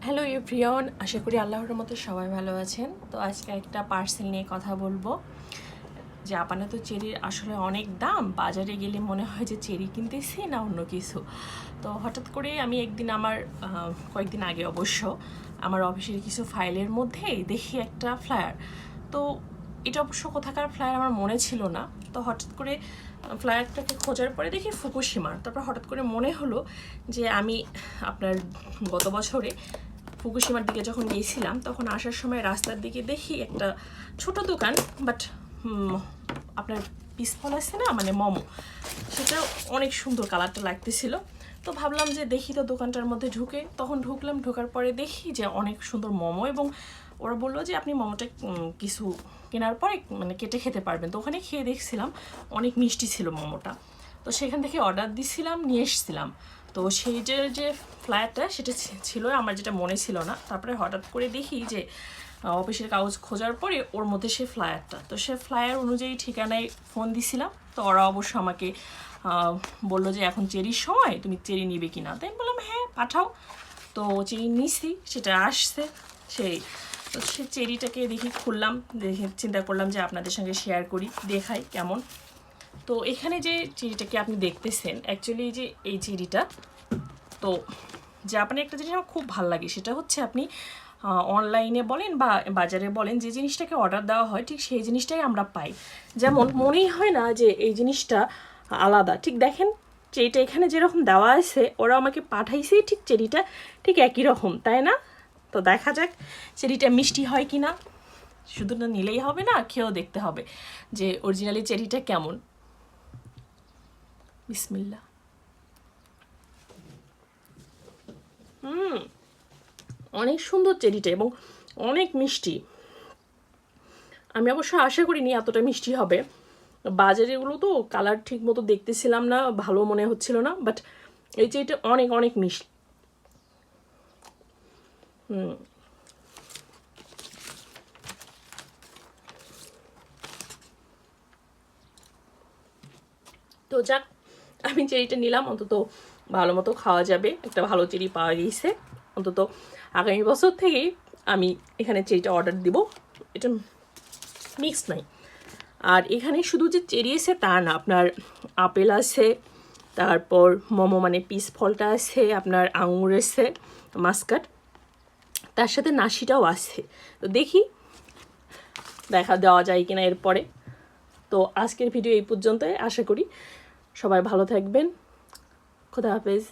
Hello everyone, আশা করি আল্লাহর মতো সবাই ভালো আছেন। তো আজকে একটা পার্সেল নিয়ে কথা বলবো। জাপানে তো চেরির আসলে অনেক দাম, বাজারে গেলে মনে হয় যে চেরি কিনতেছি না অন্য কিছু। তো হঠাৎ করে আমি একদিন কয়েকদিন আগে অবশ্য আমার অফিসের কিছু ফাইলের মধ্যে দেখি একটা ফ্লায়ার। তো এটা অবশ্য কোথাকার ফ্লায়ার আমার মনে ছিল না। তো হঠাৎ করে ফ্লায়ারটাকে খোঁজার পরে দেখি ফুকুশিমার। তারপর হঠাৎ করে মনে হলো যে আমি আপনার গত বছরে ফুকুশিমার দিকে যখন গিয়েছিলাম তখন আসার সময় রাস্তার দিকে দেখি একটা ছোট দোকান, বাট আপনার পিসফল আছে না, মানে মোমো, সেটা অনেক সুন্দর কালারটা লাগতেছিল। তো ভাবলাম যে দেখি তো দোকানটার মধ্যে ঢুকে, তখন ঢুকলাম। ঢোকার পরে দেখি যে অনেক সুন্দর মোমো, এবং ওরা বললো যে আপনি মোমোটা কিছু কেনার পরে মানে কেটে খেতে পারবেন। তো ওখানে খেয়ে দেখছিলাম অনেক মিষ্টি ছিল মোমোটা। তো সেখান থেকে অর্ডার দিছিলাম, নিয়ে এসেছিলাম। তো সেই যে ফ্লায়ারটা সেটা ছিল আমার, যেটা মনে ছিল না। তারপরে হঠাৎ করে দেখি যে অফিসের কাগজ খোঁজার পরে ওর মধ্যে সে ফ্লায়ারটা, তো সে ফ্লায়ার অনুযায়ী ঠিকানায় ফোন দিছিলাম। তো ওরা অবশ্য আমাকে বললো যে এখন চেরির সময়, তুমি চেরি নিবে কি না। তাই আমি বললাম হ্যাঁ পাঠাও। তো চেরি নিছি, সেটা আসছে সেই। তো সে চেরিটাকে দেখি খুললাম, দেখে চিন্তা করলাম যে আপনাদের সঙ্গে শেয়ার করি, দেখাই কেমন। তো এখানে যে চেরিটাকে আপনি দেখতেছেন, অ্যাকচুয়ালি যে এই চেরিটা, তো জাপানে একটা জিনিস আমার খুব ভালো লাগে, সেটা হচ্ছে আপনি অনলাইনে বলেন বা বাজারে বলেন, যে জিনিসটাকে অর্ডার দেওয়া হয় ঠিক সেই জিনিসটাই আমরা পাই। যেমন মনেই হয় না যে এই জিনিসটা আলাদা। ঠিক দেখেন, চেরিটা এখানে যেরকম দেওয়া আছে, ওরা আমাকে পাঠাইছে ঠিক চেরিটা ঠিক একই রকম, তাই না? তো দেখা যাক চেরিটা মিষ্টি হয় কি না। শুধু না নিলেই হবে না, খেয়েও দেখতে হবে যে অরিজিনালি চেরিটা কেমন। বিসমিল্লাহ। অনেক সুন্দর চেরিটা এবং অনেক মিষ্টি। আমি অবশ্য আশা করিনি এতটা মিষ্টি হবে। বাজারেগুলো তো কালার ঠিক মতো দেখতেছিলাম না, ভালো মনে হচ্ছিল না, বাট এই চেরিটা অনেক অনেক মিষ্টি। তো যাক, আমি চেরিটা নিলাম, অন্তত ভালো মতো খাওয়া যাবে, একটা ভালো চেরি পাওয়া গিয়েছে। অন্তত আগামী বছর থেকেই আমি এখানে চেরিটা অর্ডার দিব। এটা মিক্সড নাই। আর এখানে শুধু যে চেরি আছে তা না, আপনার আপেল আছে, তারপর মোমো মানে পিস ফলটা আছে, আপনার আঙুর আছে, মাস্কাট, তার সাথে নাশিটাও আছে। তো দেখি দেখা দেওয়া যায় কিনা এরপরে। তো আজকের ভিডিও এই পর্যন্তই। আশা করি সবাই ভালো থাকবেন। খোদা হাফেজ।